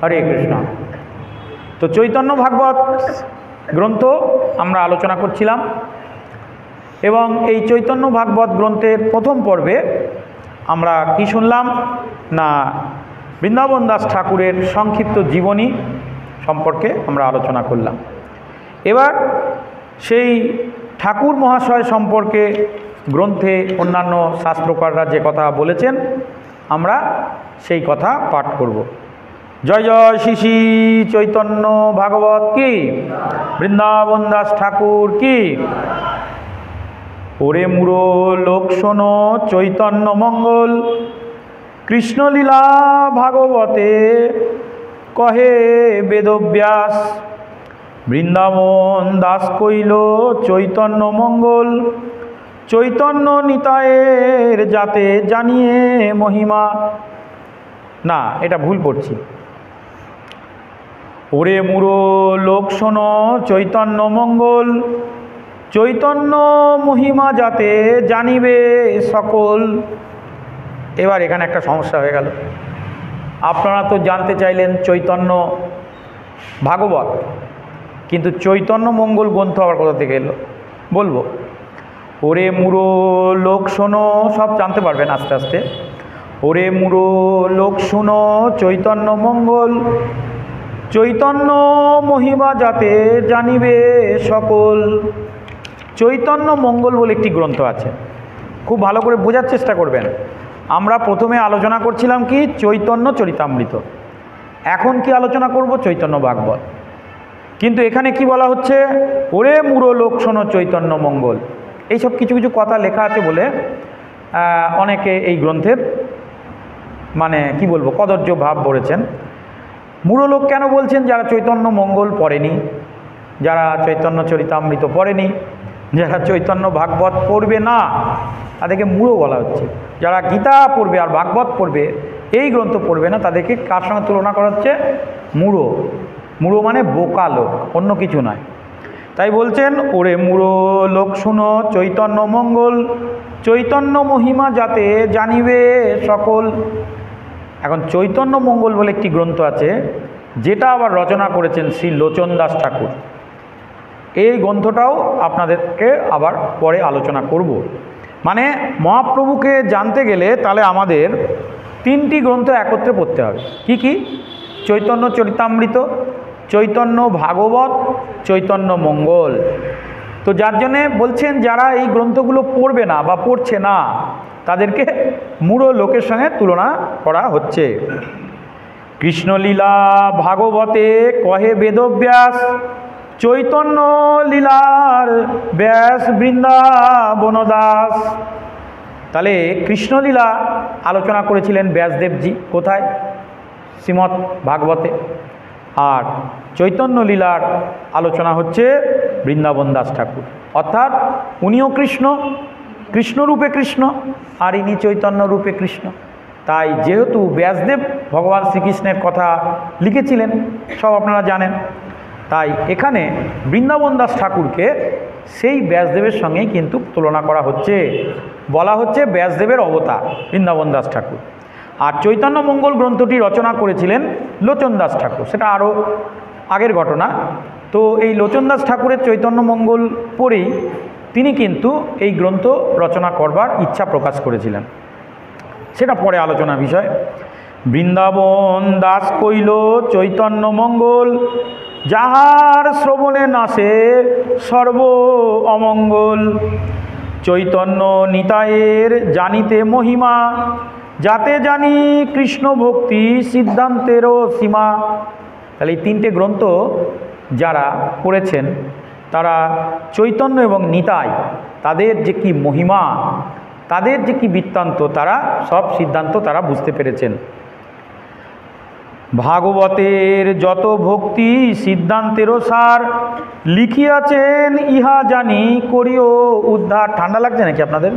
হরে কৃষ্ণ। তো চৈতন্য ভাগবত গ্রন্থ আমরা আলোচনা করছিলাম এবং এই চৈতন্য ভাগবত গ্রন্থের প্রথম পর্বে আমরা কি শুনলাম না, বৃন্দাবন দাস ঠাকুরের সংক্ষিপ্ত জীবনী সম্পর্কে আমরা আলোচনা করলাম। এবার সেই ঠাকুর মহাশয় সম্পর্কে গ্রন্থে অন্যান্য শাস্ত্রকাররা যে কথা বলেছেন আমরা সেই কথা পাঠ করব। জয় জয় শ্রী শ্রী চৈতন্য ভাগবত কি, বৃন্দাবন দাস ঠাকুর কি। ওরে মুড়ো লোক শোনো চৈতন্য মঙ্গল, কৃষ্ণলীলা ভাগবতে কহে বেদব্যাস। বৃন্দাবন দাস কইল চৈতন্য মঙ্গল, চৈতন্য নিতায়ের যাতে জানিয়ে মহিমা। না, এটা ভুল পড়ছি। ওরে মুড়ো লোক শোনো চৈতন্য মঙ্গল, চৈতন্য মহিমা যাতে জানিবে সকল। এবার এখানে একটা সমস্যা হয়ে গেল। আপনারা তো জানতে চাইলেন চৈতন্য ভাগবত, কিন্তু চৈতন্য মঙ্গল গ্রন্থ আবার কোথা থেকে এলো বলবো। ওরে মুড়ো লোক শোনো, সব জানতে পারবেন আস্তে আস্তে। ওরে মুড়ো লোক শোনো চৈতন্য মঙ্গল, চৈতন্য মহিমা যাতে জানিবে সকল। চৈতন্য মঙ্গল বলে একটি গ্রন্থ আছে, খুব ভালো করে বোঝার চেষ্টা করবেন। আমরা প্রথমে আলোচনা করছিলাম কি চৈতন্য চরিতামৃত, এখন কি আলোচনা করব চৈতন্য ভাগবত। কিন্তু এখানে কি বলা হচ্ছে, ওরে মুড়ো লোক শোনো চৈতন্য মঙ্গল। এইসব কিছু কিছু কথা লেখা আছে বলে অনেকে এই গ্রন্থের মানে কি বলবো কদর্য ভাব বলেছেন। মুড়ো লোক কেন বলছেন? যারা চৈতন্য মঙ্গল পড়েনি, যারা চৈতন্য চরিতামৃত পড়েনি, যারা চৈতন্য ভাগবত পড়বে না, তাদেরকে মুড়ো বলা হচ্ছে। যারা গীতা পড়বে আর ভাগবত পড়বে, এই গ্রন্থ পড়বে না, তাদেরকে কার সঙ্গে তুলনা করা হচ্ছে? মুড়ো। মুড়ো মানে বোকা লোক, অন্য কিছু নয়। তাই বলছেন ওরে মুড়ো লোক শুনো চৈতন্য মঙ্গল, চৈতন্য মহিমা যাতে জানিবে সকল। এখন চৈতন্য মঙ্গল বলে একটি গ্রন্থ আছে, যেটা আবার রচনা করেছেন শ্রী লোচন দাস ঠাকুর। এই গ্রন্থটাও আপনাদেরকে আবার পরে আলোচনা করব। মানে মহাপ্রভুকে জানতে গেলে তাহলে আমাদের তিনটি গ্রন্থ একত্রে পড়তে হবে। কি কি? চৈতন্য চরিতামৃত, চৈতন্য ভাগবত, চৈতন্য মঙ্গল। তো যার জন্যে বলছেন যারা এই গ্রন্থগুলো পড়বে না বা পড়ছে না, তাদেরকে মুড়ো লোকের সঙ্গে তুলনা করা হচ্ছে। কৃষ্ণলীলা ভাগবতে কহে বেদব্যাস, চৈতন্য লীলার ব্যাস বৃন্দাবন দাস। তাহলে কৃষ্ণলীলা আলোচনা করেছিলেন ব্যাসদেবজি, কোথায়? শ্রীমৎ ভাগবতে। আর চৈতন্য লীলার আলোচনা হচ্ছে বৃন্দাবন দাস ঠাকুর, অর্থাৎ উনিও কৃষ্ণ, কৃষ্ণরূপে কৃষ্ণ, আর ইনি চৈতন্য রূপে কৃষ্ণ। তাই যেহেতু ব্যাসদেব ভগবান শ্রীকৃষ্ণের কথা লিখেছিলেন, সব আপনারা জানেন, তাই এখানে বৃন্দাবন দাস ঠাকুরকে সেই ব্যাসদেবের সঙ্গে কিন্তু তুলনা করা হচ্ছে, বলা হচ্ছে ব্যাসদেবের অবতার বৃন্দাবন দাস ঠাকুর। আর চৈতন্য মঙ্গল গ্রন্থটি রচনা করেছিলেন লোচন দাস ঠাকুর, সেটা আরও আগের ঘটনা। তো এই লোচন দাস ঠাকুরের চৈতন্য মঙ্গল পড়েই তিনি কিন্তু এই গ্রন্থ রচনা করবার ইচ্ছা প্রকাশ করেছিলেন, সেটা পরে আলোচনার বিষয়। বৃন্দাবন দাস কইল চৈতন্য মঙ্গল, যাহার শ্রবণে নাশে সর্ব অমঙ্গল। চৈতন্য নিতায়ের জানিতে মহিমা, যাতে জানি কৃষ্ণ ভক্তি সিদ্ধান্তেরও সীমা। তাহলে এই তিনটে গ্রন্থ যারা পড়েছেন তারা চৈতন্য এবং নিতাই, তাদের যে কি মহিমা, তাদের যে কি বৃত্তান্ত, তারা সব সিদ্ধান্ত তারা বুঝতে পেরেছেন। ভাগবতের যত ভক্তি সিদ্ধান্তেরও সার, লিখিয়াছেন ইহা জানি করিও উদ্ধার। ঠান্ডা লাগছে নাকি আপনাদের?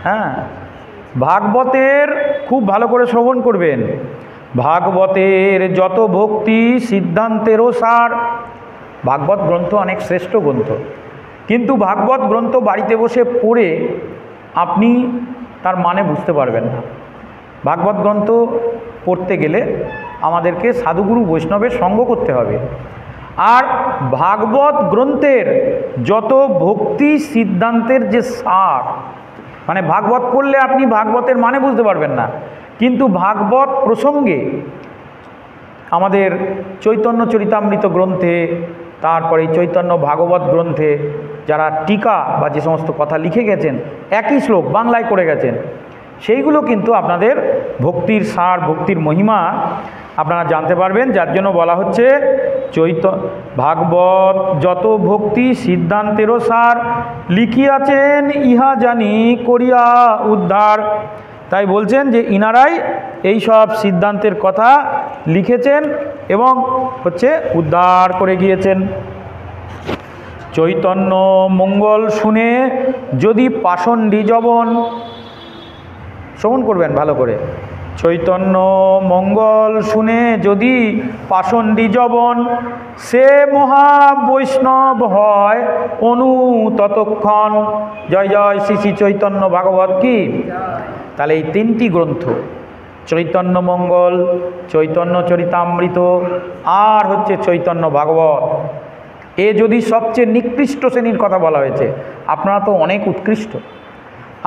হ্যাঁ, ভাগবতের খুব ভালো করে শ্রবণ করবেন। ভাগবতের যত ভক্তি সিদ্ধান্তেরও সার। ভাগবত গ্রন্থ অনেক শ্রেষ্ঠ গ্রন্থ, কিন্তু ভাগবত গ্রন্থ বাড়িতে বসে পড়ে আপনি তার মানে বুঝতে পারবেন না। ভাগবত গ্রন্থ পড়তে গেলে আমাদেরকে সাধুগুরু বৈষ্ণবের সঙ্গ করতে হবে। আর ভাগবত গ্রন্থের যত ভক্তি সিদ্ধান্তের যে সার, মানে ভাগবত পড়লে আপনি ভাগবতের মানে বুঝতে পারবেন না, কিন্তু ভাগবত প্রসঙ্গে আমাদের চৈতন্য চরিতামৃত গ্রন্থে, তারপরে চৈতন্য ভাগবত গ্রন্থে যারা টিকা বা যে সমস্ত কথা লিখে গেছেন, একই শ্লোক বাংলায় করে গেছেন, সেইগুলো কিন্তু আপনাদের ভক্তির সার, ভক্তির মহিমা আপনারা জানতে পারবেন। যার জন্য বলা হচ্ছে ভাগবত যত ভক্তি সিদ্ধান্তেরও সার, লিখিয়াছেন ইহা জানি করিয়া উদ্ধার। তাই বলছেন যে ইনারাই এই সব সিদ্ধান্তের কথা লিখেছেন এবং হচ্ছে উদ্ধার করে গিয়েছেন। চৈতন্য মঙ্গল শুনে যদি পাষণ্ডী যবন, শ্রবণ করবেন ভালো করে, চৈতন্য মঙ্গল শুনে যদি পাষণ্ডী যবন, সে মহা বৈষ্ণব হয় অনু ততক্ষণ। জয় জয় শ্রী শ্রী চৈতন্য ভাগবত কি। তাহলে এই তিনটি গ্রন্থ, চৈতন্য মঙ্গল, চৈতন্য চরিতামৃত আর হচ্ছে চৈতন্য ভাগবত, এ যদি সবচেয়ে নিকৃষ্ট শ্রেণীর কথা বলা হয়েছে, আপনারা তো অনেক উৎকৃষ্ট,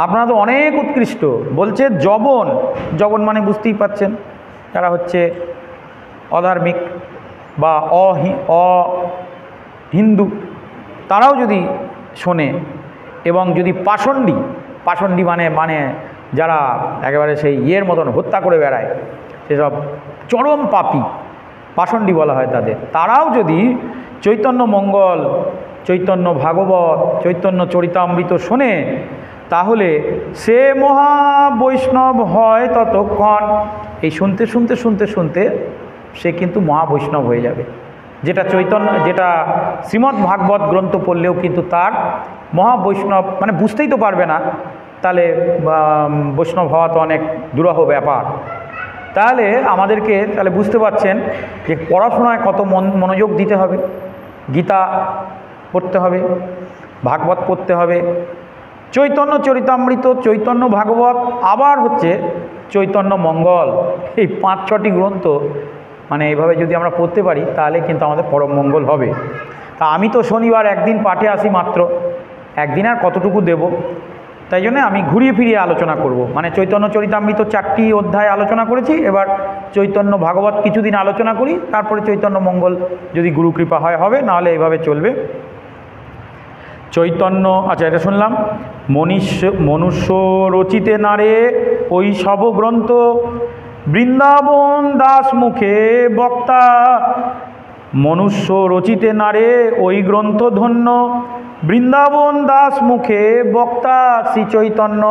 আপনারা তো অনেক উৎকৃষ্ট। বলছে যবন, যবন মানে বুঝতেই পাচ্ছেন যারা হচ্ছে অধার্মিক বা অহিন্দু, তারাও যদি শোনে, এবং যদি পাষণ্ডী, পাষণ্ডী মানে যারা একেবারে সেই ইয়ের মতন হত্যা করে বেড়ায়, সেসব চরম পাপী, পাষণ্ডী বলা হয় তাদের, তারাও যদি চৈতন্য মঙ্গল, চৈতন্য ভাগবত, চৈতন্য চরিতামৃত শোনে, তাহলে সে মহা বৈষ্ণব হয় ততক্ষণ। এই শুনতে শুনতে শুনতে শুনতে সে কিন্তু মহাবৈষ্ণব হয়ে যাবে। যেটা যেটা শ্রীমদ্ ভাগবত গ্রন্থ পড়লেও কিন্তু তার মহাবৈষ্ণব মানে বুঝতেই তো পারবে না, তাহলে বৈষ্ণব হওয়া তো অনেক দুরূহ ব্যাপার। তাহলে আমাদেরকে তাহলে বুঝতে পারছেন যে পড়াশোনায় কত মনোযোগ দিতে হবে। গীতা পড়তে হবে, ভাগবত পড়তে হবে, চৈতন্য চরিতামৃত, চৈতন্য ভাগবত, আবার হচ্ছে চৈতন্য মঙ্গল। এই 5-6টি গ্রন্থ মানে এইভাবে যদি আমরা পড়তে পারি তাহলে কিন্তু আমাদের পরম মঙ্গল হবে। তা আমি তো শনিবার একদিন পাঠে আসি মাত্র, একদিন আর কতটুকু দেব, তাই জন্য আমি ঘুরিয়ে ফিরিয়ে আলোচনা করব। মানে চৈতন্য চরিতামৃত 4টি অধ্যায় আলোচনা করেছি, এবার চৈতন্য ভাগবত কিছুদিন আলোচনা করি, তারপরে চৈতন্য মঙ্গল যদি গুরু কৃপা হয় হবে, নাহলে এইভাবে চলবে। চৈতন্য, আচ্ছা এটা শুনলাম, মনুষ্য রচিতে নারে ওই সব গ্রন্থ, বৃন্দাবন দাস মুখে বক্তা। মনুষ্য রচিতে নারে ওই গ্রন্থ ধন্য, বৃন্দাবন দাস মুখে বক্তা শ্রী চৈতন্য।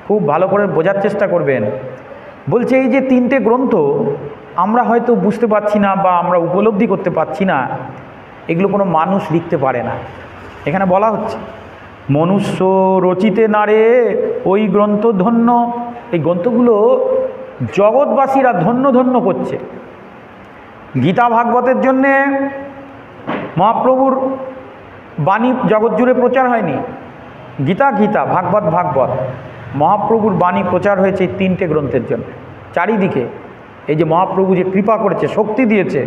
খুব ভালো করে বোঝার চেষ্টা করবেন। বলছে এই যে 3টে গ্রন্থ আমরা হয়তো বুঝতে পারছি না বা আমরা উপলব্ধি করতে পারছি না, এগুলো কোনো মানুষ লিখতে পারে না। এখানে বলা হচ্ছে মনুষ্য রচিতে নারে ওই গ্রন্থ ধন্য, এই গ্রন্থগুলো জগৎবাসীরা ধন্য ধন্য করছে। গীতা ভাগবতের জন্যে মহাপ্রভুর বাণী জগৎ জুড়ে প্রচার হয়নি, গীতা গীতা, ভাগবত ভাগবত, মহাপ্রভুর বাণী প্রচার হয়েছে এই 3টে গ্রন্থের জন্য চারিদিকে। এই যে মহাপ্রভু যে কৃপা করেছে, শক্তি দিয়েছে,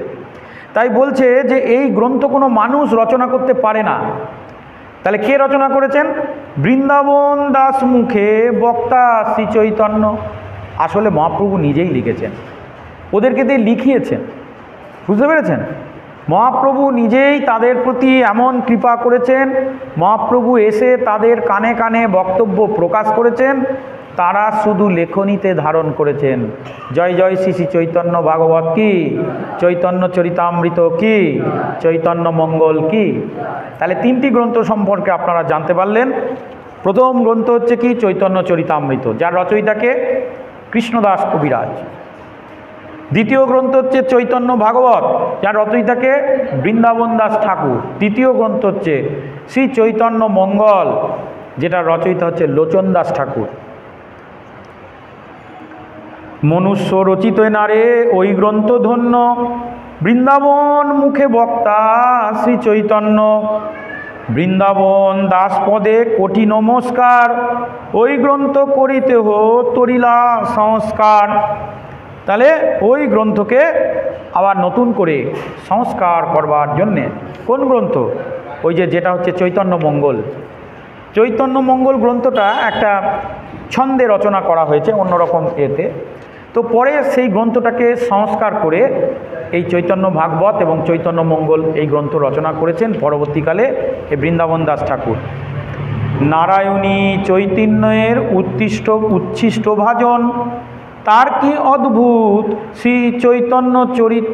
তাই বলছে যে এই গ্রন্থ কোনো মানুষ রচনা করতে পারে না। তাহলে কে রচনা করেছেন? বৃন্দাবন দাস মুখে বক্তা শ্রী চৈতন্য। আসলে মহাপ্রভু নিজেই লিখেছেন, ওদেরকে দিয়ে লিখিয়েছেন। বুঝতে পেরেছেন? মহাপ্রভু নিজেই তাদের প্রতি এমন কৃপা করেছেন, মহাপ্রভু এসে তাদের কানে কানে বক্তব্য প্রকাশ করেছেন, তারা শুধু লেখনীতে ধারণ করেছেন। জয় জয় শ্রী শ্রী চৈতন্য ভাগবত কি, চৈতন্য চরিতামৃত কি, চৈতন্য মঙ্গল কি। তাহলে 3টি গ্রন্থ সম্পর্কে আপনারা জানতে পারলেন। প্রথম গ্রন্থ হচ্ছে কি? চৈতন্য চরিতামৃত, যার রচয়িতাকে কৃষ্ণদাস কবিরাজ। দ্বিতীয় গ্রন্থ হচ্ছে চৈতন্য ভাগবত, যার রচয়িতাকে বৃন্দাবন দাস ঠাকুর। তৃতীয় গ্রন্থ হচ্ছে শ্রী চৈতন্য মঙ্গল, যেটা রচয়িতা হচ্ছে লোচন দাস ঠাকুর। মনুষ্য রচিত নারে ওই গ্রন্থ ধন্য, বৃন্দাবন মুখে বক্তা শ্রী চৈতন্য। বৃন্দাবন দাস পদে কোটি নমস্কার, ওই গ্রন্থ করিতে হো তরিলা সংস্কার। তাহলে ওই গ্রন্থকে আবার নতুন করে সংস্কার করবার জন্যে, কোন গ্রন্থ? ওই যেটা হচ্ছে চৈতন্য মঙ্গল। চৈতন্য মঙ্গল গ্রন্থটা একটা ছন্দে রচনা করা হয়েছে অন্যরকম এতে। তো পরে সেই গ্রন্থটাকে সংস্কার করে এই চৈতন্য ভাগবত এবং চৈতন্য মঙ্গল এই গ্রন্থ রচনা করেছেন পরবর্তীকালে এই বৃন্দাবন দাস ঠাকুর। নারায়ণী চৈতন্যের উচ্ছিষ্ট ভাজন, তার কি অদ্ভুত শ্রী চৈতন্য চরিত।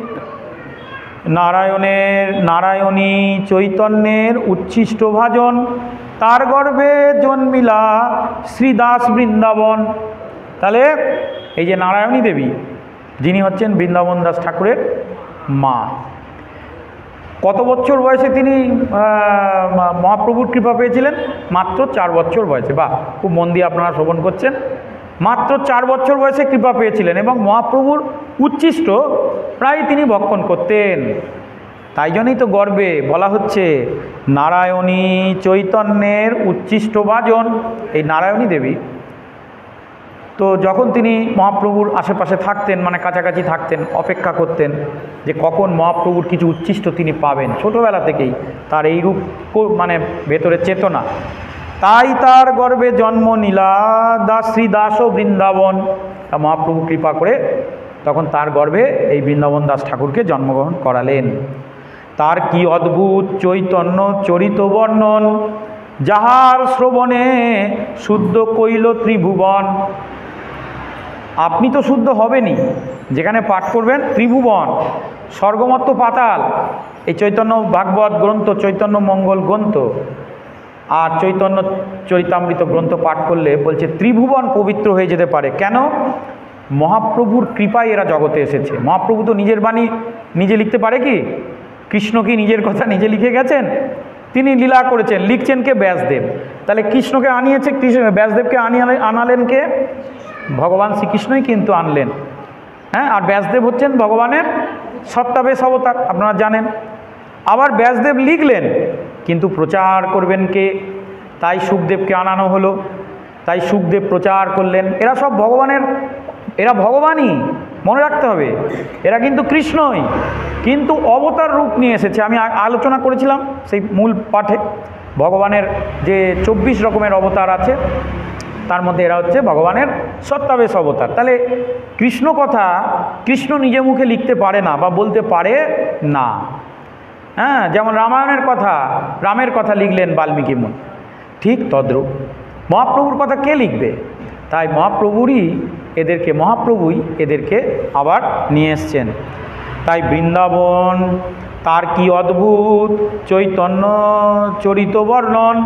নারায়ণী চৈতন্যের উচ্ছিষ্ট ভাজন, তার গর্ভে জন্মিলা শ্রীদাস বৃন্দাবন। তাহলে এই যে নারায়ণী দেবী, যিনি হচ্ছেন বৃন্দাবন দাস ঠাকুরের মা, কত বছর বয়সে তিনি মহাপ্রভুর কৃপা পেয়েছিলেন? মাত্র 4 বছর বয়সে। বা খুব মন দিয়ে আপনারা শ্রবণ করছেন, মাত্র 4 বছর বয়সে কৃপা পেয়েছিলেন এবং মহাপ্রভুর উচ্ছিষ্ট প্রায় তিনি ভক্ষণ করতেন। তাই জন্যই তো গর্বে বলা হচ্ছে নারায়ণী চৈতন্যের উচ্ছিষ্ট ভাজন, এই নারায়ণী দেবী। তো যখন তিনি মহাপ্রভুর আশেপাশে থাকতেন, মানে কাছাকাছি থাকতেন, অপেক্ষা করতেন যে কখন মহাপ্রভুর কিছু উচ্ছিষ্ট তিনি পাবেন, ছোটোবেলা থেকেই তার এই রূপ মানে ভেতরে চেতনা। তাই তার গর্ভে জন্ম নীলা শ্রীদাস ও বৃন্দাবন। তা মহাপ্রভু কৃপা করে তখন তার গর্ভে এই বৃন্দাবন দাস ঠাকুরকে জন্মগ্রহণ করালেন। তার কি অদ্ভুত চৈতন্য চরিত বর্ণন, যাহার শ্রবণে শুদ্ধ কইল ত্রিভুবন। আপনি তো শুদ্ধ হবেনই, যেখানে পাঠ করবেন ত্রিভুবন, স্বর্গমত্ত পাতাল, এই চৈতন্য ভাগবত গ্রন্থ, চৈতন্য মঙ্গল গ্রন্থ আর চৈতন্য চরিতামৃত গ্রন্থ পাঠ করলে বলছে ত্রিভুবন পবিত্র হয়ে যেতে পারে। কেন? মহাপ্রভুর কৃপায় এরা জগতে এসেছে। মহাপ্রভু তো নিজের বাণী নিজে লিখতে পারে কি? কৃষ্ণ কি নিজের কথা নিজে লিখে গেছেন? তিনি লীলা করেছেন, লিখছেন কে? ব্যাসদেব। তাহলে কৃষ্ণকে আনিয়েছে, ব্যাসদেবকে আনালেন কে? ভগবান শ্রীকৃষ্ণই কিন্তু আনলেন। হ্যাঁ, আর ব্যাসদেব হচ্ছেন ভগবানের সত্তাবেশ অবতার, আপনারা জানেন। আবার ব্যাসদেব লিখলেন, কিন্তু প্রচার করবেন কে? তাই সুখদেবকে আনানো হলো, তাই সুখদেব প্রচার করলেন। এরা সব ভগবানের, এরা ভগবানই, মনে রাখতে হবে। এরা কিন্তু কৃষ্ণই, কিন্তু অবতার রূপ নিয়ে এসেছে। আমি আলোচনা করেছিলাম সেই মূল পাঠে, ভগবানের যে 24 রকমের অবতার আছে তার মধ্যে এরা হচ্ছে ভগবানের সত্তাবেশ অবতার। তাহলে কৃষ্ণ কথা কৃষ্ণ নিজে মুখে লিখতে পারে না বা বলতে পারে না। হ্যাঁ, যেমন রামায়ণের কথা, রামের কথা লিখলেন বাল্মীকি মুনি, ঠিক তদ্রূপ মহাপ্রভুর কথা কে লিখবে? তাই মহাপ্রভুই এদেরকে আবার নিয়ে এসছেন। তাই বৃন্দাবন তার কি অদ্ভুত চৈতন্য চরিত বর্ণন,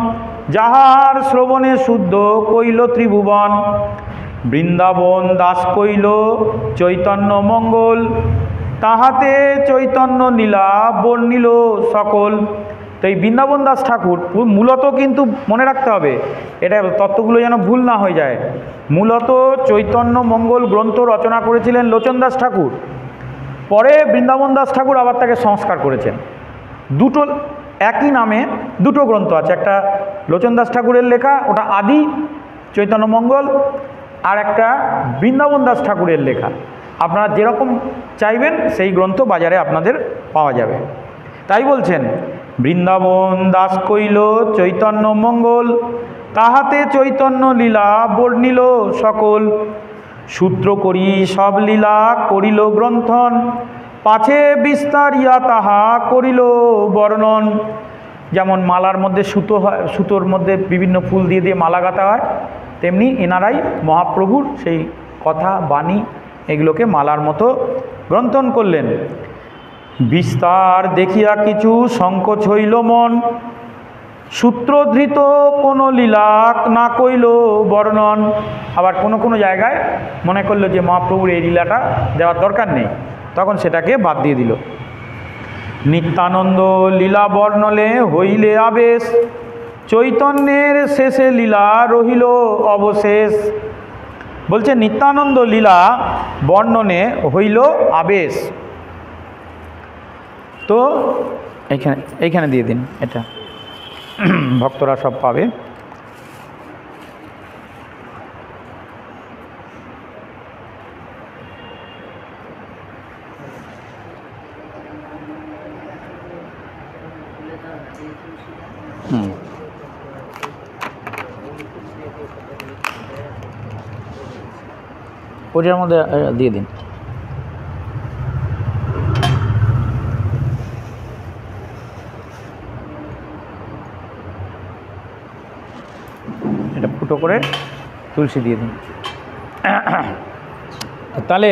যাহার শ্রবণে শুদ্ধ কইল ত্রিভুবন। বৃন্দাবন দাস কইল চৈতন্য মঙ্গল, তাহাতে চৈতন্য লীলা বর্ণিল সকল। তো এই বৃন্দাবন দাস ঠাকুর মূলত, কিন্তু মনে রাখতে হবে এটা তত্ত্বগুলো যেন ভুল না হয়ে যায়, মূলত চৈতন্য মঙ্গল গ্রন্থ রচনা করেছিলেন লোচন দাস ঠাকুর। পরে বৃন্দাবন দাস ঠাকুর আবার তাকে সংস্কার করেছেন। দুটো একই নামে দুটো গ্রন্থ আছে, একটা লোচন দাস ঠাকুরের লেখা, ওটা আদি চৈতন্য মঙ্গল, আর একটা বৃন্দাবন দাস ঠাকুরের লেখা। আপনারা যেরকম চাইবেন সেই গ্রন্থ বাজারে আপনাদের পাওয়া যাবে। তাই বলছেন বৃন্দাবন দাস কইল চৈতন্য মঙ্গল, তাহাতে চৈতন্য লীলা বর্ণিল সকল। সূত্র করি সব লীলা করিল গ্রন্থন, পাছে বিস্তারিয়া তাহা করিল বর্ণন। যেমন মালার মধ্যে সুতো হয়, সুতোর মধ্যে বিভিন্ন ফুল দিয়ে দিয়ে মালা গাঁথা হয়, তেমনি এনারাই মহাপ্রভুর সেই কথা বাণী এগুলোকে মালার মতো গ্রন্থন করলেন। বিস্তার দেখিয়া কিছু সংকোচ হইল মন, সূত্রধৃত কোনো লীলা না কইল বর্ণন। আবার কোনো কোনো জায়গায় মনে করলো যে মহাপ্রভুর এই লীলাটা দেওয়ার দরকার নেই, তখন সেটাকে বাদ দিয়ে দিল। নিত্যানন্দ লীলা বর্ণলে হইলে আবেশ, চৈতন্যের শেষে লীলা রহিল অবশেষ। বলছে নিত্যানন্দ লীলা বর্ণনে হইল আবেশ। তো এইখানে দিয়ে দিন, এটা ভক্তরা সব পাবে। ওটার মধ্যে দিয়ে দিন। এটা ফুটো করে তুলসী দিয়ে দিন। তাহলে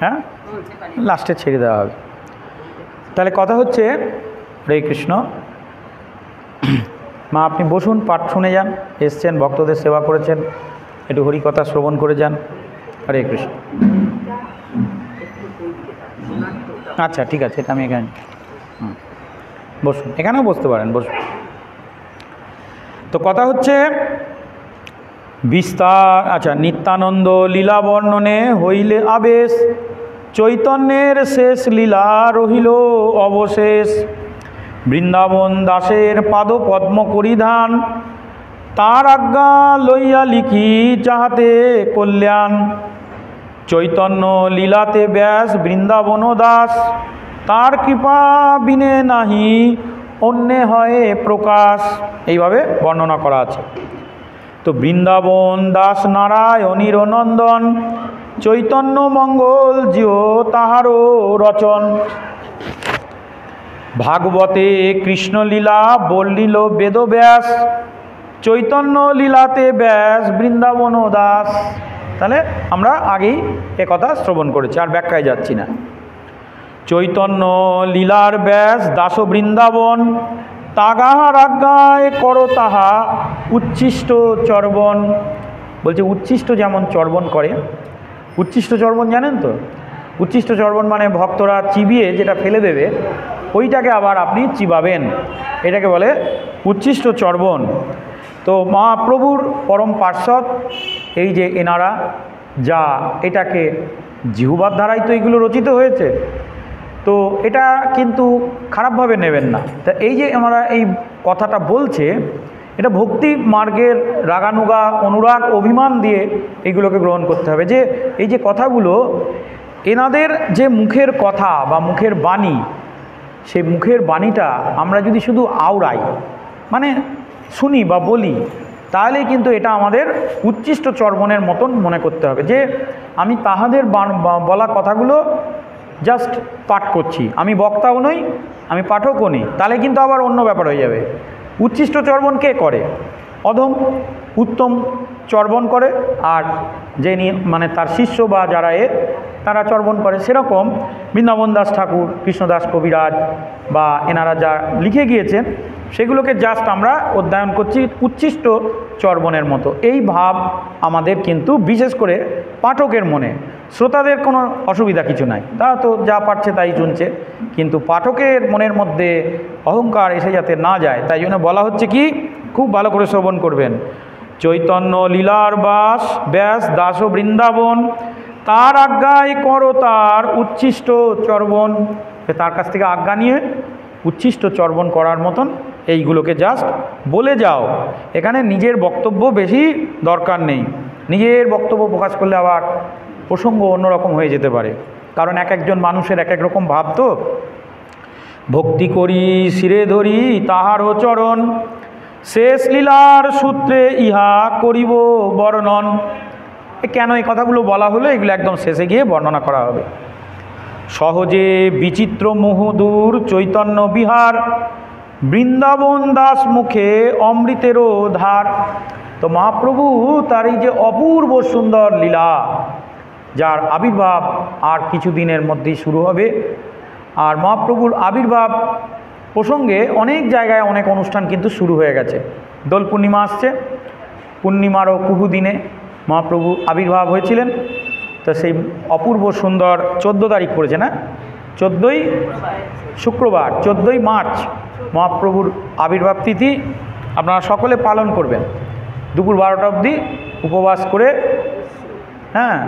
হ্যাঁ লাস্টে ছেড়ে দেওয়া হবে। তাহলে কথা হচ্ছে, হরে কৃষ্ণ, মা আপনি বসুন, পাঠ শুনে যান, এসছেন ভক্তদের সেবা করেছেন, একটু হরিকথা শ্রবণ করে যান। হরে কৃষ্ণ। আচ্ছা ঠিক আছে, এটা আমি এখানে বসুন, এখানেও বসতে পারেন, বসুন। তো কথা হচ্ছে বিস্তার, আচ্ছা, নিত্যানন্দ লীলা বর্ণনে হইলে আবেশ, চৈতন্যের শেষ লীলা রহিল অবশেষ। বৃন্দাবন দাসের পাদ পদ্ম পরিধান, তার আজ্ঞা লইয়া লিখি যাহাতে কল্যাণ। চৈতন্য লীলাতে ব্যাস বৃন্দাবন দাস, তার কৃপা বিনে নাহি অন্যে হয় প্রকাশ। এইভাবে বর্ণনা করা আছে। তো বৃন্দাবন দাস নারায়ণীর নন্দন, চৈতন্য মঙ্গল জিও তাহারও রচন। ভাগবতে কৃষ্ণলীলা বর্ণিল বেদব্যাস, চৈতন্য লীলাতে ব্যাস বৃন্দাবন দাস। তাহলে আমরা আগেই কথা শ্রবণ করেছি, আর ব্যাখ্যায় যাচ্ছি না। চৈতন্য লীলার ব্যাস দাস বৃন্দাবন, তাগাহার আজ্ঞায় করো তাহা উচ্ছিষ্ট চর্বণ। বলছে উচ্ছিষ্ট যেমন চর্বণ করে, উচ্ছিষ্ট চর্বণ জানেন তো? উচ্ছিষ্ট চর্বণ মানে ভক্তরা চিবিয়ে যেটা ফেলে দেবে, ওইটাকে আবার আপনি চিবাবেন, এটাকে বলে উচ্ছিষ্ট চর্বণ। তো মহাপ্রভুর পরম পার্ষদ এই যে এনারা, যা এটাকে জিহ্বার দ্বারাই তো এইগুলো রচিত হয়েছে, তো এটা কিন্তু খারাপভাবে নেবেন না। তা এই যে আমরা এই কথাটা বলছে, এটা ভক্তি মার্গের রাগানুগা অনুরাগ অভিমান দিয়ে এইগুলোকে গ্রহণ করতে হবে। যে এই যে কথাগুলো, এনাদের যে মুখের কথা বা মুখের বাণী, সেই মুখের বাণীটা আমরা যদি শুধু আওড়াই, মানে শুনি বা বলি, তাহলেই কিন্তু এটা আমাদের উচ্ছিষ্ট চর্বণের মতন মনে করতে হবে। যে আমি তাহাদের বলা কথাগুলো জাস্ট পাঠ করছি, আমি বক্তাও নই, আমি পাঠকও নই, তাহলে কিন্তু আবার অন্য ব্যাপার হয়ে যাবে। উচ্ছিষ্ট চর্বণ কে করে? অধম। উত্তম চর্বণ করে, আর যে মানে তার শিষ্য বা যারা তারা চর্বণ করে। সেরকম বৃন্দাবন দাস ঠাকুর, কৃষ্ণদাস কবিরাজ বা এনারা যা লিখে গিয়েছেন, সেগুলোকে জাস্ট আমরা অধ্যয়ন করছি উচ্ছিষ্ট চর্বণের মতো। এই ভাব আমাদের কিন্তু বিশেষ করে পাঠকের মনে, শ্রোতাদের কোনো অসুবিধা কিছু নাই, তারা তো যা পারছে তাই শুনছে, কিন্তু পাঠকের মনের মধ্যে অহংকার এসে যাতে না যায়, তাই জন্য বলা হচ্ছে কি, খুব ভালো করে শ্রবণ করবেন। চৈতন্য লীলার বাস ব্যাস দাস বৃন্দাবন, তার আজ্ঞায় করো তার উচ্ছিষ্ট চর্বণ। তার কাছ থেকে আজ্ঞা নিয়ে উচ্ছিষ্ট চর্বণ করার মতন এইগুলোকে জাস্ট বলে যাও। এখানে নিজের বক্তব্য বেশি দরকার নেই। নিজের বক্তব্য প্রকাশ করলে আবার প্রসঙ্গ অন্যরকম হয়ে যেতে পারে, কারণ এক একজন মানুষের এক এক রকম ভাব। তো ভক্তি করি শিরে ধরি তাহারও চরণ, শেষ লীলার সূত্রে ইহা করিব বর্ণন। কেন এই কথাগুলো বলা হলো, এগুলো একদম শেষে গিয়ে বর্ণনা করা হবে। সহজে বিচিত্র মোহদূর চৈতন্য বিহার, বৃন্দাবন দাস মুখে অমৃতেরও ধার। তো মহাপ্রভু তার এই যে অপূর্ব সুন্দর লীলা, যার আবির্ভাব আর কিছুদিনের মধ্যেই শুরু হবে, আর মহাপ্রভুর আবির্ভাব প্রসঙ্গে অনেক জায়গায় অনেক অনুষ্ঠান কিন্তু শুরু হয়ে গেছে। দোল পূর্ণিমা আসছে, পূর্ণিমারও কুহু দিনে মহাপ্রভু আবির্ভাব হয়েছিলেন। তো সেই অপূর্ব সুন্দর 14 তারিখ পড়েছে না, 14ই শুক্রবার, 14ই মার্চ মহাপ্রভুর আবির্ভাব তিথি। আপনারা সকলে পালন করবেন দুপুর 12টা অবধি উপবাস করে। হ্যাঁ,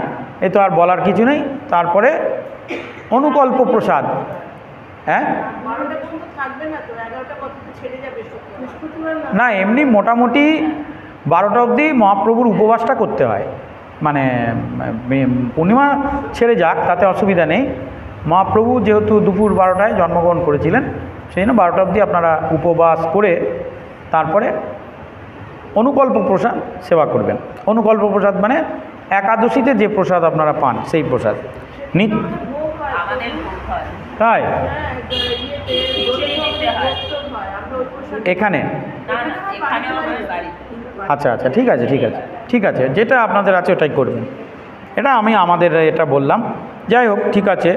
এই তো আর বলার কিছু নেই। তারপরে অনুকল্প প্রসাদ। হ্যাঁ না, এমনি মোটামুটি 12টা অবধি মহাপ্রভুর উপবাসটা করতে হয়, মানে পূর্ণিমা ছেড়ে যাক তাতে অসুবিধা নেই। মহাপ্রভু যেহেতু দুপুর 12টায় জন্মগ্রহণ করেছিলেন, সেই জন্য 12টা অবধি আপনারা উপবাস করে তারপরে অনুকল্প প্রসাদ সেবা করবেন। অনুকল্প প্রসাদ মানে একাদশীতে যে প্রসাদ আপনারা পান সেই প্রসাদ তাই এখানে আচ্ছা আচ্ছা ঠিক আছে ঠিক আছে ঠিক আছে, যেটা আপনাদের আছে ওটাই করবেন। এটা আমি আমাদের এটা বললাম, যাই হোক ঠিক আছে।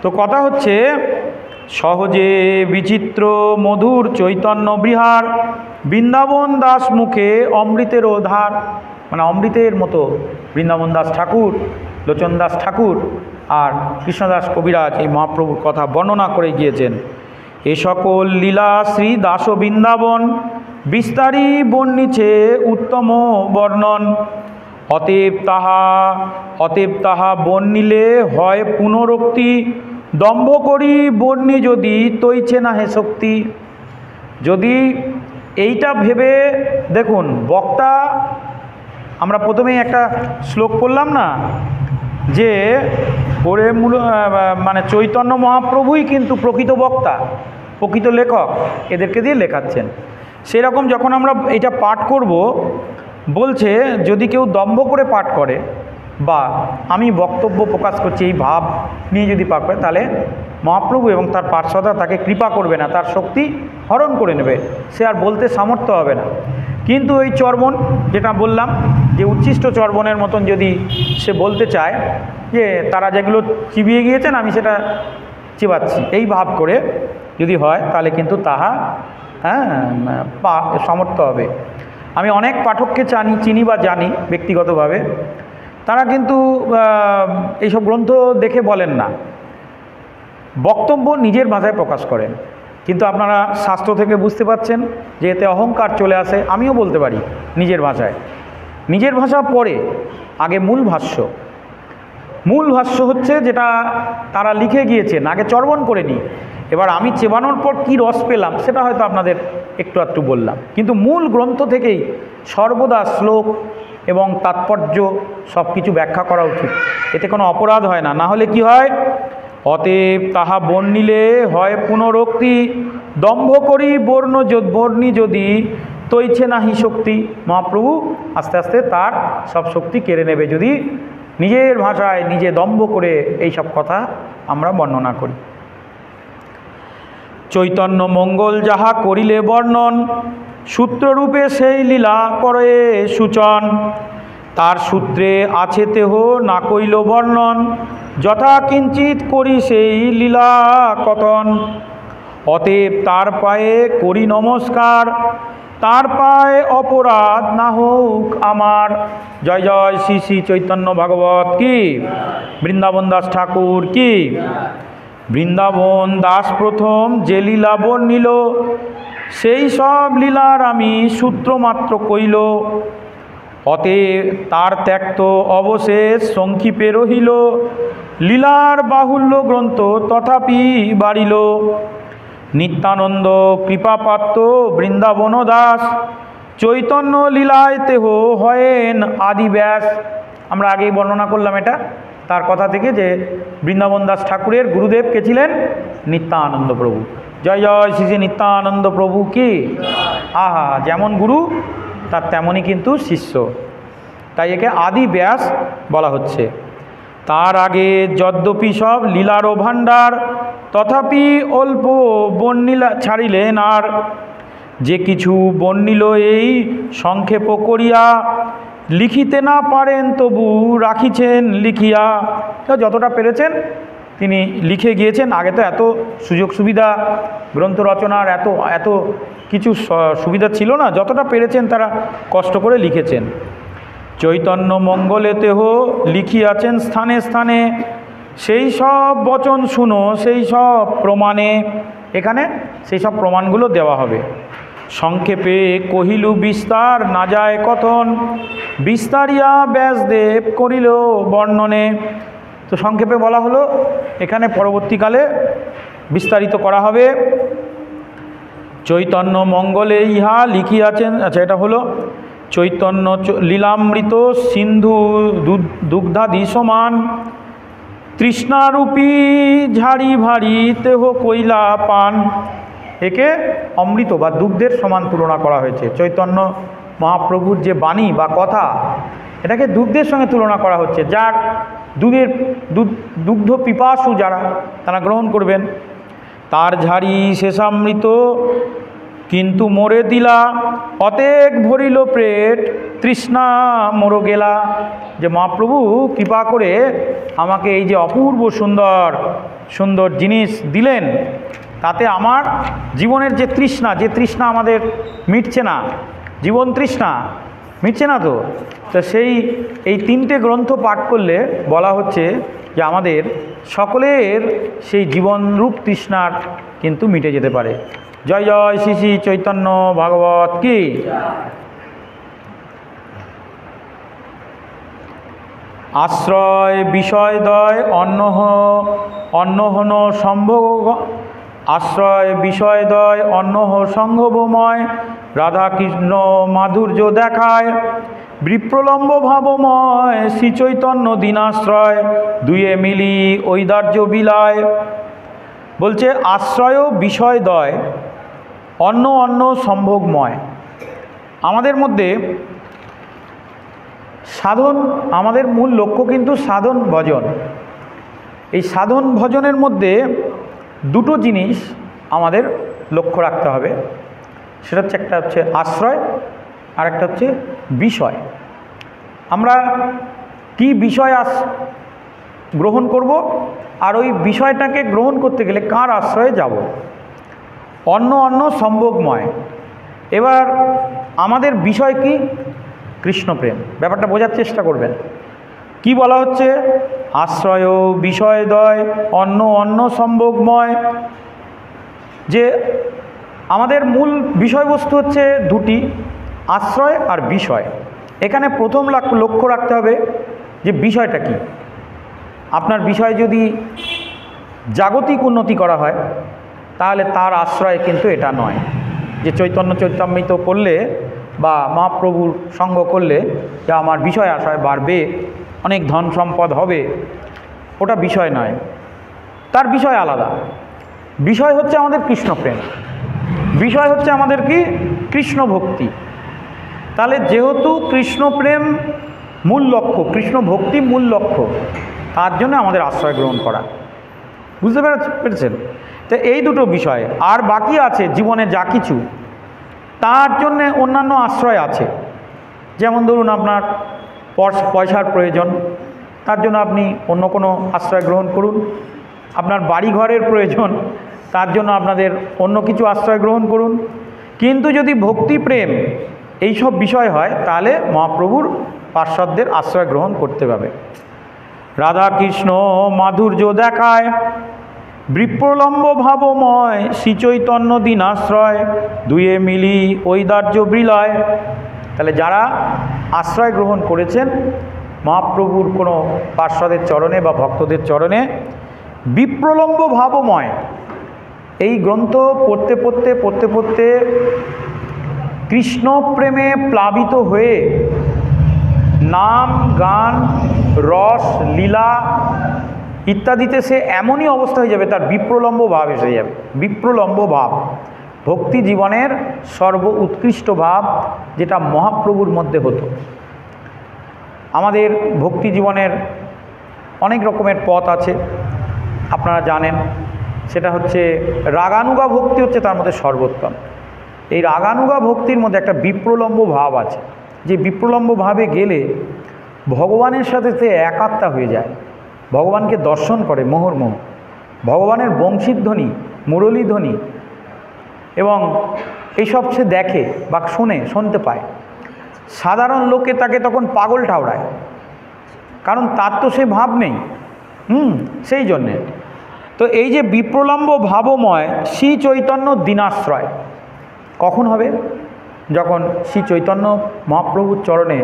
তো কথা হচ্ছে সহজে বিচিত্র মধুর চৈতন্য বিহার, বৃন্দাবন দাস মুখে অমৃতের ধার, মানে অমৃতের মতো বৃন্দাবন দাস ঠাকুর, লোচন দাস ঠাকুর আর কৃষ্ণদাস কবিরাজ এই মহাপ্রভুর কথা বর্ণনা করে গিয়েছেন। এ সকল লীলা শ্রী দাস বৃন্দাবন বিস্তারী বর্ণিছে উত্তম বর্ণন। অতএব তাহা বর্ণিলে হয় পুনরোক্তি, দম্ভ করি বর্ণি যদি তৈছে না হে শক্তি। যদি এইটা ভেবে দেখুন, বক্তা আমরা প্রথমেই একটা শ্লোক পড়লাম না যে ওরে মানে চৈতন্য মহাপ্রভুই কিন্তু প্রকৃত বক্তা, প্রকৃত লেখক, এদেরকে দিয়ে লেখাচ্ছেন। সেরকম যখন আমরা এটা পাঠ করব, বলছে যদি কেউ দম্ভ করে পাঠ করে বা আমি বক্তব্য প্রকাশ করছি এই ভাব নিয়ে যদি পাঠ করে, তাহলে মহাপ্রভু এবং তার পার্শ্বদা তাকে কৃপা করবে না, তার শক্তি হরণ করে নেবে, সে আর বলতে সামর্থ্য হবে না। কিন্তু এই চর্বণ যেটা বললাম যে উচ্ছিষ্ট চর্বণের মতন যদি সে বলতে চায় যে তারা যেগুলো চিবিয়ে গিয়েছেন আমি সেটা চিবাচ্ছি, এই ভাব করে যদি হয় তাহলে কিন্তু তাহা সামর্থ্য হবে। আমি অনেক পাঠককে চিনি বা জানি ব্যক্তিগতভাবে, তারা কিন্তু এইসব গ্রন্থ দেখে বলেন না, বক্তব্য নিজের ভাষায় প্রকাশ করেন। কিন্তু আপনারা শাস্ত্র থেকে বুঝতে পারছেন যে এতে অহংকার চলে আসে। আমিও বলতে পারি নিজের ভাষায়, নিজের ভাষা পরে আগে মূল ভাষ্য হচ্ছে যেটা তারা লিখে গিয়েছেন, আগে চর্বণ করে নিই, এবার আমি চেবানোর পর কী রস পেলাম সেটা হয়তো আপনাদের একটু বললাম। কিন্তু মূল গ্রন্থ থেকেই সর্বদা শ্লোক এবং তাৎপর্য সব কিছু ব্যাখ্যা করা উচিত, এতে কোনো অপরাধ হয় না। না হলে কি হয়, অতএব তাহা বর্ণিলে হয় পুনরোক্তি, দম্ভ করি বর্ণি যদি তৈছে নাহি শক্তি। মহাপ্রভু আস্তে আস্তে তার সব শক্তি কেড়ে নেবে যদি নিজের ভাষায় নিজে দম্ভ করে এই সব কথা আমরা বর্ণনা করি। চৈতন্য মঙ্গল যাহা করিলে বর্ণন, সূত্ররূপে সেই লীলা করে সূচন। তার সূত্রে আছে তেহ না কইল বর্ণন, যথা কিঞ্চিত করি সেই লীলা কথন। অতএব তার পায়ে করি নমস্কার, তার পায়ে অপরাধ না হোক আমার। জয় জয় শ্রী শ্রী চৈতন্য ভাগবত কি, বৃন্দাবন দাস ঠাকুর কি। বৃন্দাবন দাস প্রথম যে লীলা বর্ণিল, সেই সব লীলার আমি সূত্রমাত্র কইল। অতএব তার ত্যক্ত অবশেষ সংক্ষিপে রহিল, লীলার বাহুল্য গ্রন্থ তথাপি বাড়িল। নিত্যানন্দ কৃপাপাত্র বৃন্দাবন দাস, চৈতন্য লীলায় তেহ হয়েন আদি ব্যাস। আমরা আগেই বর্ণনা করলাম এটা তার কথা থেকে যে বৃন্দাবন দাস ঠাকুরের গুরুদেব কে ছিলেন, নিত্যানন্দ প্রভু। জয় জয় শ্রী শ্রী নিত্যানন্দ প্রভু কি। আহা, যেমন গুরু তার তেমনই কিন্তু শিষ্য, তাই একে আদি ব্যাস বলা হচ্ছে। তার আগে যদ্যপি সব লীলারও ভাণ্ডার, তথাপি অল্প বর্ণিলা ছাড়িলেন আর। যে কিছু বর্ণিল এই সংক্ষেপ করিয়া, লিখিতে না পারেন তবু রাখিছেন লিখিয়া। যতটা পেরেছেন তিনি লিখে গিয়েছেন। আগে তো এত সুযোগ সুবিধা গ্রন্থ রচনার এত কিছু সুবিধা ছিল না, যতটা পেরেছেন তারা কষ্ট করে লিখেছেন। চৈতন্য মঙ্গলেতেহ লিখিয়াছেন স্থানে স্থানে, সেই সব বচন শুনো সেই সব প্রমাণে। এখানে সেই সব প্রমাণগুলো দেওয়া হবে। সংক্ষেপে কহিলু বিস্তার না যায় কথন, বিস্তারিয়া ব্যাসদেব করিল বর্ণনে। তো সংক্ষেপে বলা হলো, এখানে পরবর্তীকালে বিস্তারিত করা হবে। চৈতন্য মঙ্গলে ইহা লিখিয়াছেন, আচ্ছা এটা হলো চৈতন্য লীলামৃত সিন্ধু দুগ্ধাদি সমান, তৃষ্ণারূপী ঝাড়ি ভারী দেহ কইলা পান। একে অমৃত বা দুগ্ধের সমান তুলনা করা হয়েছে। চৈতন্য মহাপ্রভুর যে বাণী বা কথা, এটাকে দুগ্ধের সঙ্গে তুলনা করা হচ্ছে। যার দুগ্ধ পিপাসু যারা, তারা গ্রহণ করবেন। তার ঝাড়ি শেষামৃত কিন্তু মোরে দিলা, অতেক ভরিল পেট তৃষ্ণা মোর গেলা। যে মহাপ্রভু কৃপা করে আমাকে এই যে অপূর্ব সুন্দর সুন্দর জিনিস দিলেন, তাতে আমার জীবনের যে তৃষ্ণা আমাদের মিটছে না, জীবন তৃষ্ণা মিটছে না। তো এই তিনটে গ্রন্থ পাঠ করলে বলা হচ্ছে যে আমাদের সকলের সেই জীবনরূপ তৃষ্ণার কিন্তু মিটে যেতে পারে। জয় জয় শ্রী শ্রী চৈতন্য ভাগবত কি। আশ্রয় বিষয়দয় অন্নহন সম্ভোগ, আশ্রয় বিষয়দয় অন্নহ সংভবময়, রাধাকৃষ্ণ মাধুর্য দেখায় বিপ্রলম্ব ভাবময়, শ্রীচৈতন্য দীনাশ্রয় দুয়ে মিলি ঐদার্য বিলায়। বলছে আশ্রয় বিষয়দয় অন্ন সম্ভোগময়। আমাদের মধ্যে সাধন, আমাদের মূল লক্ষ্য কিন্তু সাধন ভজন। এই সাধন ভজনের মধ্যে দুটো জিনিস আমাদের লক্ষ্য রাখতে হবে। সেটা হচ্ছে, একটা হচ্ছে আশ্রয়, আর একটা হচ্ছে বিষয়। আমরা কি বিষয় গ্রহণ করব, আর ওই বিষয়টাকে গ্রহণ করতে গেলে কার আশ্রয়ে যাব। অন্ন সম্ভোগময়। এবার আমাদের বিষয় কি? কৃষ্ণপ্রেম। ব্যাপারটা বোঝার চেষ্টা করবেন। কি বলা হচ্ছে? আশ্রয় বিষয়দয় অন্ন সম্ভোগময়। যে আমাদের মূল বিষয়বস্তু হচ্ছে দুটি, আশ্রয় আর বিষয়। এখানে প্রথম লক্ষ্য রাখতে হবে যে বিষয়টা কি। আপনার বিষয় যদি জাগতিক উন্নতি করা হয়, তাহলে তার আশ্রয় কিন্তু এটা নয় যে চৈতন্য চৈতামৃত করলে বা মহাপ্রভুর সঙ্গ করলে যে আমার বিষয় আশয় বাড়বে, অনেক ধন সম্পদ হবে, ওটা বিষয় নয়। তার বিষয় আলাদা। বিষয় হচ্ছে আমাদের কৃষ্ণপ্রেম, বিষয় হচ্ছে আমাদের কি? কৃষ্ণ ভক্তি। তাহলে যেহেতু কৃষ্ণপ্রেম মূল লক্ষ্য, কৃষ্ণ ভক্তি মূল লক্ষ্য, তার জন্য আমাদের আশ্রয় গ্রহণ করা। বুঝতে পেরেছেন? তো এই দুটো বিষয়। আর বাকি আছে জীবনে যা কিছু, তার জন্যে অন্যান্য আশ্রয় আছে। যেমন ধরুন আপনার পয়সার প্রয়োজন, তার জন্য আপনি অন্য কোনো আশ্রয় গ্রহণ করুন। আপনার বাড়ি ঘরের প্রয়োজন, তার জন্য আপনাদের অন্য কিছু আশ্রয় গ্রহণ করুন। কিন্তু যদি ভক্তি প্রেম এইসব বিষয় হয়, তাহলে মহাপ্রভুর পার্শ্বদের আশ্রয় গ্রহণ করতে হবে। রাধাকৃষ্ণ মাধুর্য দেখায় বিপ্রলম্ব ভাবময়, শ্রীচৈতন্য দীনাশ্রয় দুয়ে মিলি ঐদার্য বিলয়। তাহলে যারা আশ্রয় গ্রহণ করেছেন মহাপ্রভুর কোনো পার্শ্বদের চরণে বা ভক্তদের চরণে, বিপ্রলম্ব ভাবময়, এই গ্রন্থ পড়তে পড়তে কৃষ্ণ প্রেমে প্লাবিত হয়ে নাম গান রস লীলা ইত্যাদিতে সে এমনই অবস্থা হয়ে যাবে, তার বিপ্রলম্ব ভাব এসে যাবে। বিপ্রলম্ব ভাব ভক্তি জীবনের সর্ব উৎকৃষ্ট ভাব, যেটা মহাপ্রভুর মধ্যে হতো। আমাদের ভক্তি জীবনের অনেক রকমের পথ আছে, আপনারা জানেন। সেটা হচ্ছে রাগানুগা ভক্তি হচ্ছে তার মধ্যে সর্বোত্তম। এই রাগানুগা ভক্তির মধ্যে একটা বিপ্রলম্ব ভাব আছে, যে বিপ্রলম্ব ভাবে গেলে ভগবানের সাথে সে একাত্মা হয়ে যায়, ভগবানকে দর্শন করে মুহুর্মুহু, ভগবানের বংশীধ্বনি মুরলীধ্বনি এবং এইসব সে দেখে বা শুনতে পায়। সাধারণ লোকে তাকে তখন পাগল ঠাউরায়, কারণ তার তো সে ভাব নেই। সেই জন্যে তো এই যে বিপ্রলম্ব ভাবময় শ্রী চৈতন্য দীনাশ্রয় কখন হবে? যখন শ্রী চৈতন্য মহাপ্রভুর চরণে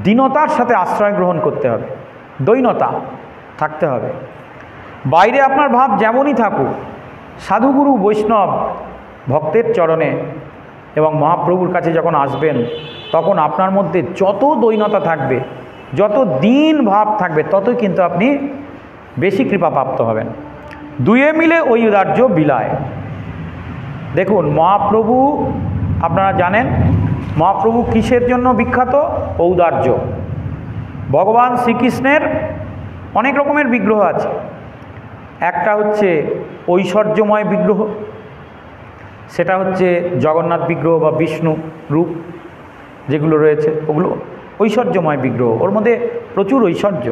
দীনতার সাথে আশ্রয় গ্রহণ করতে হবে, দৈনতা থাকতে হবে। বাইরে আপনার ভাব যেমনই থাকুক, সাধুগুরু বৈষ্ণব ভক্তের চরণে এবং মহাপ্রভুর কাছে যখন আসবেন, তখন আপনার মধ্যে যত দৈনতা থাকবে, যত দীন ভাব থাকবে, ততই কিন্তু আপনি বেশি কৃপাপ্রাপ্ত হবেন। দুয়ে মিলে ঔদার্য বিলায়। দেখুন মহাপ্রভু, আপনারা জানেন মহাপ্রভু কিসের জন্য বিখ্যাত? ঔদার্য। ভগবান শ্রীকৃষ্ণের অনেক রকমের বিগ্রহ আছে। একটা হচ্ছে ঐশ্বর্যময় বিগ্রহ, সেটা হচ্ছে জগন্নাথ বিগ্রহ বা বিষ্ণু রূপ যেগুলো রয়েছে, ওগুলো ঐশ্বর্যময় বিগ্রহ, ওর মধ্যে প্রচুর ঐশ্বর্য।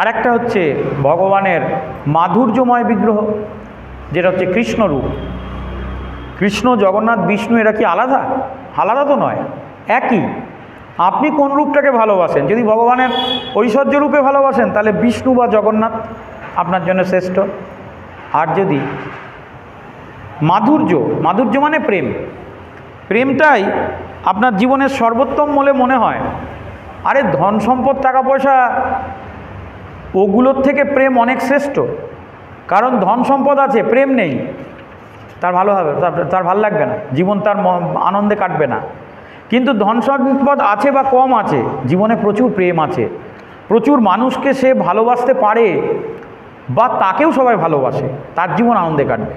আর একটা হচ্ছে ভগবানের মাধুর্যময় বিগ্রহ, যেটা হচ্ছে কৃষ্ণ রূপ। কৃষ্ণ, জগন্নাথ, বিষ্ণু এরা কি আলাদা? আলাদা তো নয়, একই। আপনি কোন রূপটাকে ভালোবাসেন? যদি ভগবানের ঐশ্বর্য রূপে ভালোবাসেন তাহলে বিষ্ণু বা জগন্নাথ আপনার জন্য শ্রেষ্ঠ। আর যদি মাধুর্য, মাধুর্য মানে প্রেম, প্রেমটাই আপনার জীবনের সর্বোত্তম বলে মনে হয়, আরে ধন সম্পদ টাকা পয়সা ওগুলোর থেকে প্রেম অনেক শ্রেষ্ঠ। কারণ ধন সম্পদ আছে, প্রেম নেই, তার ভালো হবে, তার ভালো লাগবে না, জীবন তার আনন্দে কাটবে না। কিন্তু ধন সম্পদ আছে বা কম আছে, জীবনে প্রচুর প্রেম আছে, প্রচুর মানুষকে সে ভালোবাসতে পারে বা তাকেও সবাই ভালোবাসে, তার জীবন আনন্দে কাটবে।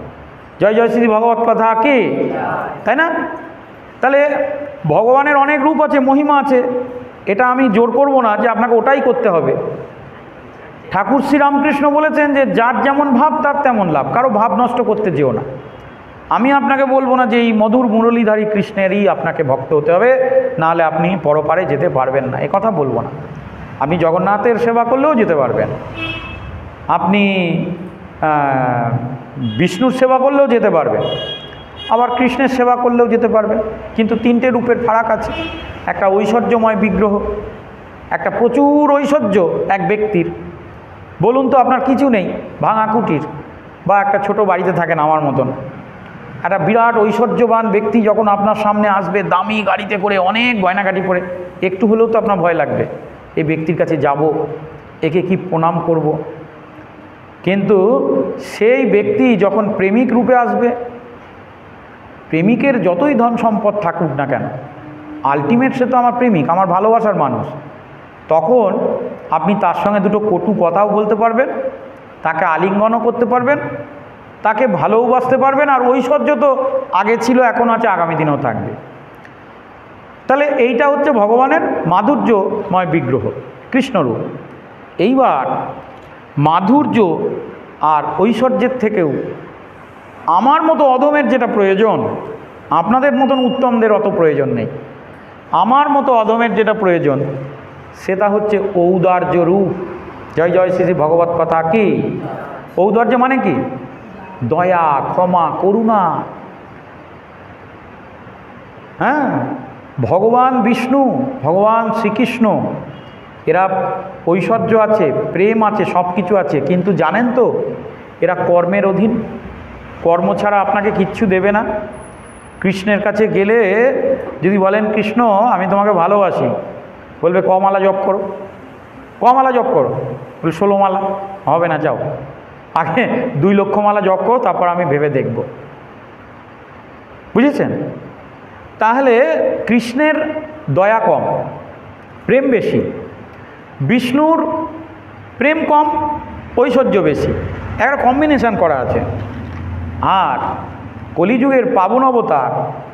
জয় জয় শ্রী ভগবত কথা কি, তাই না? তাহলে ভগবানের অনেক রূপ আছে, মহিমা আছে, এটা আমি জোর করব না যে আপনাকে ওটাই করতে হবে। ঠাকুর শ্রীরামকৃষ্ণ বলেছেন যে যার যেমন ভাব তার তেমন লাভ, কারো ভাব নষ্ট করতে যেও না। আমি আপনাকে বলবো না যে এই মধুর মুরলীধারী কৃষ্ণেরই আপনাকে ভক্ত হতে হবে, নাহলে আপনি পরপারে যেতে পারবেন না, এ কথা বলবো না। আপনি জগন্নাথের সেবা করলেও যেতে পারবেন, আপনি বিষ্ণুর সেবা করলেও যেতে পারবেন, আবার কৃষ্ণের সেবা করলেও যেতে পারবেন। কিন্তু তিনটে রূপের ফারাক আছে। একটা ঐশ্বর্যময় বিগ্রহ, একটা প্রচুর ঐশ্বর্য এক ব্যক্তির। বলুন তো আপনার কিছু নেই, ভাঙা কুটির বা একটা ছোট বাড়িতে থাকেন আমার মতন, একটা বিরাট ঐশ্বর্যবান ব্যক্তি যখন আপনার সামনে আসবে দামি গাড়িতে করে, অনেক গয়নাগাটি পরে, একটু হলেও তো আপনার ভয় লাগবে, এই ব্যক্তির কাছে যাব, একে কি প্রণাম করব। কিন্তু সেই ব্যক্তি যখন প্রেমিক রূপে আসবে, প্রেমিকের যতই ধন সম্পদ থাকুক না কেন, আলটিমেট সে তো আমার প্রেমিক, আমার ভালোবাসার মানুষ। তখন আপনি তার সঙ্গে দুটো কটু কথাও বলতে পারবেন, তাকে আলিঙ্গনও করতে পারবেন, তাকে ভালোবাসতে পারবেন। আর ঐশ্বর্য তো আগে ছিল, এখন আছে, আগামী দিনেও থাকবে। তাহলে এইটা হচ্ছে ভগবানের মাধুর্যময় বিগ্রহ, কৃষ্ণরূপ। এইবার মাধুর্য আর ঐশ্বর্যের থেকেও আমার মতো অধমের যেটা প্রয়োজন, আপনাদের মতন উত্তমদের অত প্রয়োজন নেই, আমার মতো অধমের যেটা প্রয়োজন সেটা হচ্ছে ঔদার্য রূপ। জয় জয় শ্রী ভগবত কথা কি। ঔদার্য মানে কি? দয়া, ক্ষমা, করুণা। হ্যাঁ, ভগবান বিষ্ণু, ভগবান শ্রীকৃষ্ণ, এরা ঐশ্বর্য আছে, প্রেম আছে, সব কিছু আছে, কিন্তু জানেন তো এরা কর্মের অধীন। কর্ম ছাড়া আপনাকে কিচ্ছু দেবে না। কৃষ্ণের কাছে গেলে যদি বলেন কৃষ্ণ আমি তোমাকে ভালোবাসি, বলবে ক মালা জপ করো, ক মালা জপ করো, বলে 16 মালা। হবে না, যাও আগে 2 লক্ষ মালা জপ করো, তারপর আমি ভেবে দেখব। বুঝেছেন? তাহলে কৃষ্ণের দয়া কম, প্রেম বেশি। বিষ্ণুর প্রেম কম, ঐশ্বর্য বেশি, একটা কম্বিনেশন করা আছে। আর কলিযুগের পাবন অবতার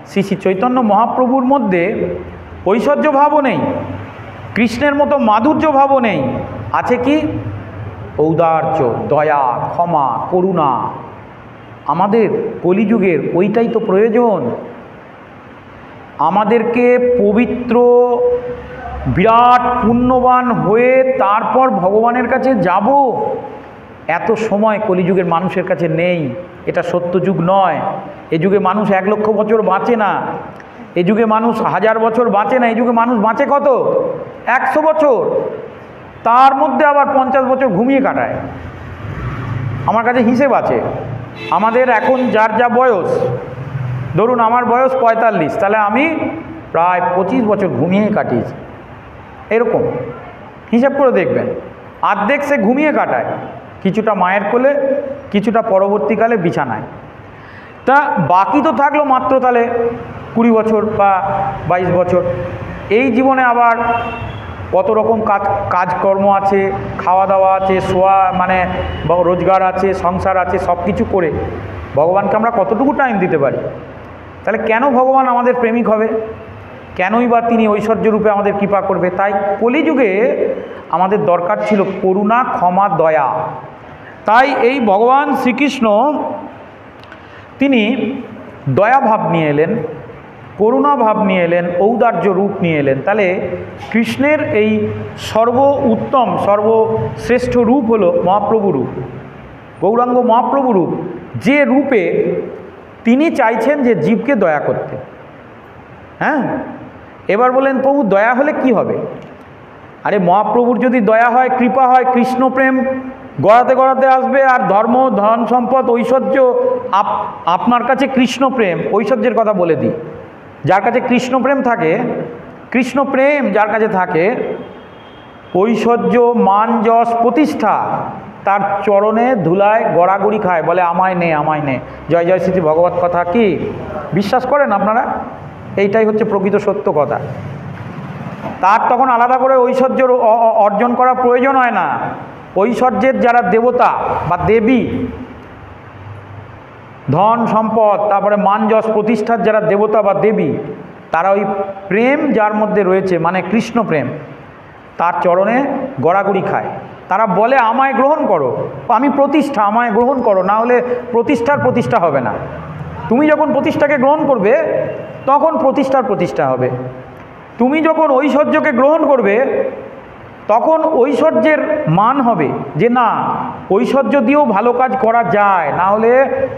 শ্রী শ্রী চৈতন্য মহাপ্রভুর মধ্যে ঐশ্বর্য ভাবও নেই, কৃষ্ণের মতো মাধুর্য ভাবও নেই, আছে কি? ঔদার্য, দয়া, ক্ষমা, করুণা। আমাদের কলিযুগের ওইটাই তো প্রয়োজন। আমাদেরকে পবিত্র, বিরাট পুণ্যবান হয়ে তারপর ভগবানের কাছে যাব, এত সময় কলিযুগের মানুষের কাছে নেই। এটা সত্যযুগ নয়। এ যুগে মানুষ 1 লক্ষ বছর বাঁচে না, এ যুগে মানুষ 1000 বছর বাঁচে না, এই যুগে মানুষ বাঁচে কত? 100 বছর, তার মধ্যে আবার 50 বছর ঘুমিয়ে কাটায়। আমার কাছে হিসেব আছে, আমাদের এখন যার যা বয়স, ধরুন আমার বয়স 45, তাহলে আমি প্রায় 25 বছর ঘুমিয়ে কাটিয়েছি। এরকম হিসাব করে দেখবেন, অর্ধেক সে ঘুমিয়ে কাটায়, কিছুটা মায়ের কোলে, কিছুটা পরবর্তীকালে বিছানায়। তা বাকি তো থাকলো মাত্র তাহলে 20 বছর বা 22 বছর। এই জীবনে আবার কত রকম কাজকর্ম আছে, খাওয়া দাওয়া আছে, শোয়া মানে রোজগার আছে, সংসার আছে, সব কিছু করে ভগবানকে আমরা কতটুকু টাইম দিতে পারি? তাহলে কেন ভগবান আমাদের প্রেমিক হবে? কেনই বা তিনি ঐশ্বর্য রূপে আমাদের কৃপা করবে? তাই কলিযুগে আমাদের দরকার ছিল করুণা, ক্ষমা, দয়া। তাই এই ভগবান শ্রীকৃষ্ণ তিনি দয়া ভাব নিয়ে এলেন, করুণা ভাব নিয়ে এলেন, ঔদার্য রূপ নিয়ে এলেন। তাহলে কৃষ্ণের এই সর্ব উত্তম সর্বশ্রেষ্ঠ রূপ হলো মহাপ্রভু রূপ, গৌরাঙ্গ মহাপ্রভু রূপ, যে রূপে তিনি চাইছেন যে জীবকে দয়া করতে। হ্যাঁ, এবার বলেন প্রভু দয়া হলে কি হবে? আরে মহাপ্রভুর যদি দয়া হয়, কৃপা হয়, কৃষ্ণ প্রেম গড়াতে গড়াতে আসবে, আর ধর্ম, ধন, সম্পদ, ঐশ্বর্য। আপনার কাছে কৃষ্ণ প্রেম, ঐশ্বর্যের কথা বলে দিই, যার কাছে কৃষ্ণ প্রেম থাকে, কৃষ্ণ প্রেম যার কাছে থাকে, ঐশ্বর্য, মান, যশ, প্রতিষ্ঠা তার চরণে ধুলায় গড়াগড়ি খায়, বলে আমায় নে, আমায় নে। জয় জয় শ্রী ভগবত কথা কি বিশ্বাস করেন আপনারা? এইটাই হচ্ছে প্রকৃত সত্য কথা। তার তখন আলাদা করে ঐশ্বর্য অর্জন করা প্রয়োজন হয় না। ঐশ্বর্যের যারা দেবতা বা দেবী, ধন সম্পদ, তারপরে মান যশ প্রতিষ্ঠার যারা দেবতা বা দেবী, তারা ওই প্রেম যার মধ্যে রয়েছে, মানে কৃষ্ণ প্রেম, তার চরণে গড়াগড়ি খায়। তারা বলে আমায় গ্রহণ করো, আমি প্রতিষ্ঠা, আমায় গ্রহণ করো, না হলে প্রতিষ্ঠা হবে না। তুমি যখন প্রতিষ্ঠাকে গ্রহণ করবে তখন প্রতিষ্ঠা হবে। তুমি যখন ঐশ্বর্যকে গ্রহণ করবে তখন ঐশ্বর্যের মান হবে, যে না, ঐশ্বর্য দিয়েও ভালো কাজ করা যায়, না হলে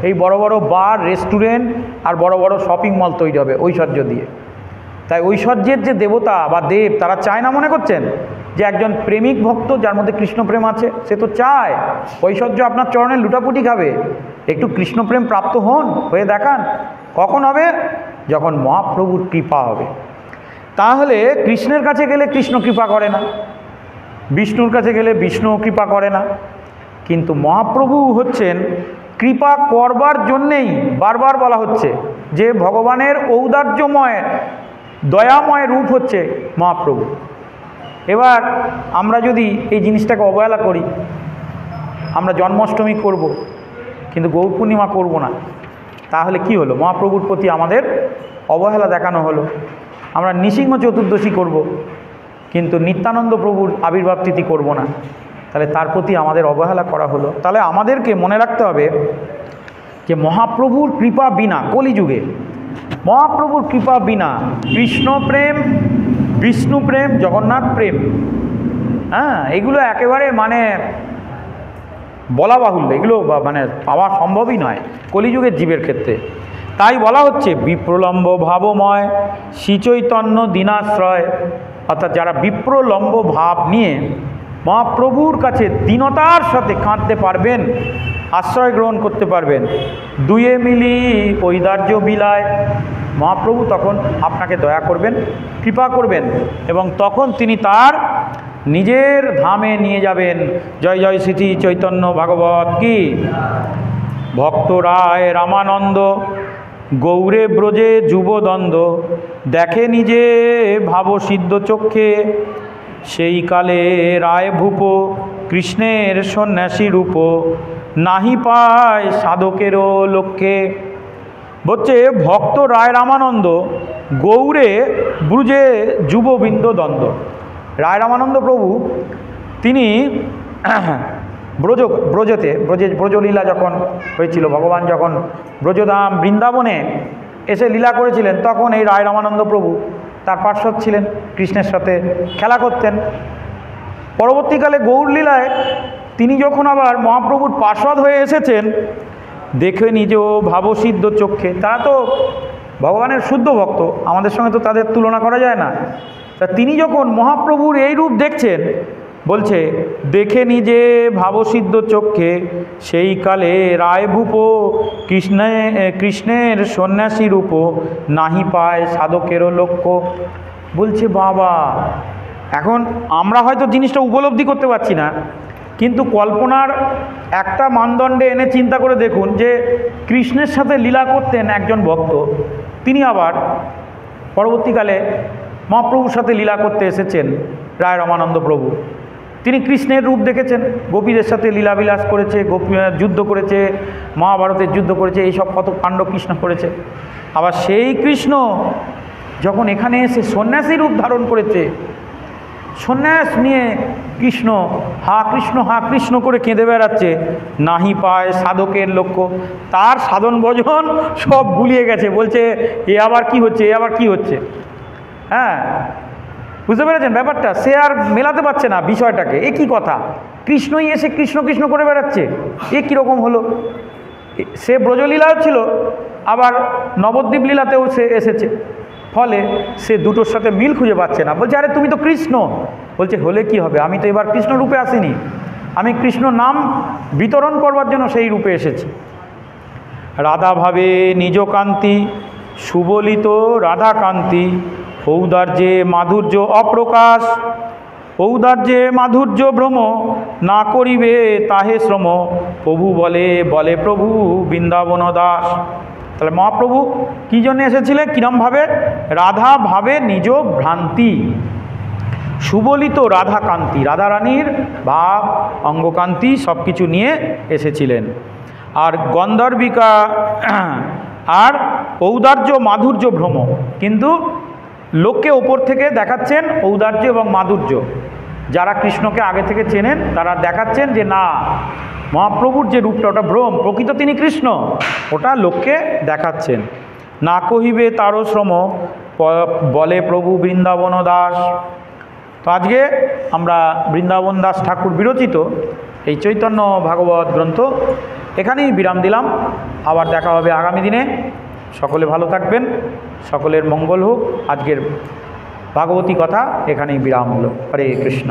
এই বড় বড় বার, রেস্টুরেন্ট আর বড় বড় শপিং মল তৈরি হবে ঐশ্বর্য দিয়ে। তাই ঐশ্বর্যের যে দেবতা বা দেব, তারা চায় না মনে করছেন যে একজন প্রেমিক ভক্ত যার মধ্যে কৃষ্ণ প্রেম আছে, সে তো চায় ঐশ্বর্য আপনার চরণে লুটাপুটি খাবে। একটু কৃষ্ণ প্রেম প্রাপ্ত হয়ে দেখান। কখন হবে? যখন মহাপ্রভুর কৃপা হবে। তাহলে কৃষ্ণের কাছে গেলে কৃষ্ণ কৃপা করে না, বিষ্ণুর কাছে গেলে বিষ্ণু কৃপা করে না, কিন্তু মহাপ্রভু হচ্ছেন কৃপা করবার জন্যেই বারবার বলা হচ্ছে যে ভগবানের ঔদার্যময় দয়াময় রূপ হচ্ছে মহাপ্রভু। এবার আমরা যদি এই জিনিসটাকে অবহেলা করি, আমরা জন্মাষ্টমী করব কিন্তু গৌর পূর্ণিমা করব না, তাহলে কি হলো? মহাপ্রভুর প্রতি আমাদের অবহেলা দেখানো হলো। আমরা নৃসিংহ চতুর্দশী করব কিন্তু নিত্যানন্দ প্রভুর আবির্ভাব তিথি করব না, তাহলে তার প্রতি আমাদের অবহেলা করা হলো। তাহলে আমাদেরকে মনে রাখতে হবে যে মহাপ্রভুর কৃপা বিনা, কলিযুগে মহাপ্রভুর কৃপা বিনা কৃষ্ণ প্রেম, বিষ্ণু প্রেম, জগন্নাথ প্রেম, হ্যাঁ, এগুলো একেবারে মানে বলা বাহুল্য, এগুলো মানে পাওয়া সম্ভবই নয় কলিযুগের জীবের ক্ষেত্রে। তাই বলা হচ্ছে বিপ্রলম্ব ভাবময় শ্রীচৈতন্য দীনাশ্রয়, অর্থাৎ যারা বিপ্রলম্ব ভাব নিয়ে মহাপ্রভুর কাছে দীনতার সাথে কাঁদতে পারবেন, আশ্রয় গ্রহণ করতে পারবেন, দুয়ে মিলি ঐদার্য বিলায়, মহাপ্রভু তখন আপনাকে দয়া করবেন, কৃপা করবেন, এবং তখন তিনি তার নিজের ধামে নিয়ে যাবেন। জয় জয় শ্রী চৈতন্য ভাগবত কি। ভক্ত রায় রামানন্দ গৌরে ব্রজে যুবদ্বন্দ্ব, দেখে নিজে ভাবসিদ্ধ চক্ষে, সেই কালে রায় ভূপ কৃষ্ণের সন্ন্যাসী রূপ, নাহি পায় সাধকেরও লক্ষ্যে। বলছে ভক্ত রায় রামানন্দ গৌরে ব্রজে যুববৃন্দ দ্বন্দ্ব। রায় রামানন্দ প্রভু তিনি ব্রজলীলা যখন হয়েছিল, ভগবান যখন ব্রজধাম বৃন্দাবনে এসে লীলা করেছিলেন, তখন এই রায় রামানন্দ প্রভু তার পার্শ্বদ ছিলেন, কৃষ্ণের সাথে খেলা করতেন। পরবর্তীকালে গৌরলীলায় তিনি যখন আবার মহাপ্রভুর পার্শ্বদ হয়ে এসেছেন, দেখে নিজেও ভাবসিদ্ধ চক্ষে, তারা তো ভগবানের শুদ্ধ ভক্ত, আমাদের সঙ্গে তো তাদের তুলনা করা যায় না। তা তিনি যখন মহাপ্রভুর এই রূপ দেখছেন, বলছে দেখে নিজে ভাবসিদ্ধ চক্ষে, সেই কালে রায়ভূপ কৃষ্ণের সন্ন্যাসী রূপ, নাহি পায় সাধকেরও লক্ষ্য। বলছে বাবা, এখন আমরা হয়তো জিনিসটা উপলব্ধি করতে পারছি না, কিন্তু কল্পনার একটা মানদণ্ডে এনে চিন্তা করে দেখুন যে কৃষ্ণের সাথে লীলা করতেন একজন ভক্ত, তিনি আবার পরবর্তীকালে মহাপ্রভুর সাথে লীলা করতে এসেছেন, রায় রমানন্দ প্রভু। তিনি কৃষ্ণের রূপ দেখেছেন, গোপীদের সাথে লীলাবিলাস করেছে, যুদ্ধ করেছে, মহাভারতের যুদ্ধ করেছে, এইসব কত কাণ্ড কৃষ্ণ করেছে। আবার সেই কৃষ্ণ যখন এখানে এসে সন্ন্যাসী রূপ ধারণ করেছে, সন্ন্যাস নিয়ে কৃষ্ণ হা কৃষ্ণ করে কেঁদে বেড়াচ্ছে, নাহি পায় সাধকের লক্ষ্য, তার সাধন ভজন সব গুলিয়ে গেছে, বলছে এ আবার কি হচ্ছে, এ আবার কি হচ্ছে। হ্যাঁ, বুঝতে পেরেছেন ব্যাপারটা? সে আর মেলাতে পারছে না বিষয়টাকে, এ কি কথা, কৃষ্ণই এসে কৃষ্ণ করে বেড়াচ্ছে, এ কীরকম হলো। সে ব্রজলীলাও ছিল, আবার নবদ্বীপ লীলাতেও সে এসেছে, ফলে সে দুটোর সাথে মিল খুঁজে পাচ্ছে না। বলছে আরে তুমি তো কৃষ্ণ। বলছে হলে কি হবে, আমি তো এবার কৃষ্ণ রূপে আসিনি, আমি কৃষ্ণ নাম বিতরণ করবার জন্য সেই রূপে এসেছি। রাধা ভাবে নিজ কান্তি, সুবলিত রাধাকান্তি, ঔদার্যে মাধুর্য অপ্রকাশ, ঔদার্যে মাধুর্য ভ্রম, না করিবে তাহে শ্রম, প্রভু বলে বলে প্রভু বৃন্দাবন দাস। তাহলে মহাপ্রভু কী জন্য এসেছিলেন, কিরমভাবে? রাধা ভাবে নিজ ভ্রান্তি, সুবলিত রাধাকান্তি, রাধারানীর ভাব অঙ্গকান্তি সব কিছু নিয়ে এসেছিলেন। আর গন্ধর্বিকা আর ঔদার্য মাধুর্য ভ্রম, কিন্তু লোককে ওপর থেকে দেখাচ্ছেন ঔদার্য এবং মাধুর্য। যারা কৃষ্ণকে আগে থেকে চেনেন তারা দেখাচ্ছেন যে না, মহাপ্রভুর যে রূপটা ওটা ভ্রম, প্রকৃত তিনি কৃষ্ণ, ওটা লোককে দেখাচ্ছেন। না কহিবে তারও শ্রম, বলে প্রভু বৃন্দাবন দাস। তো আজকে আমরা বৃন্দাবন দাস ঠাকুর বিরচিত এই চৈতন্য ভাগবত গ্রন্থ এখানেই বিরাম দিলাম। আবার দেখা হবে আগামী দিনে। সকলে ভালো থাকবেন, সকলের মঙ্গল হোক। আজকের ভাগবতী কথা এখানেই বিরাম হলো। হরে কৃষ্ণ।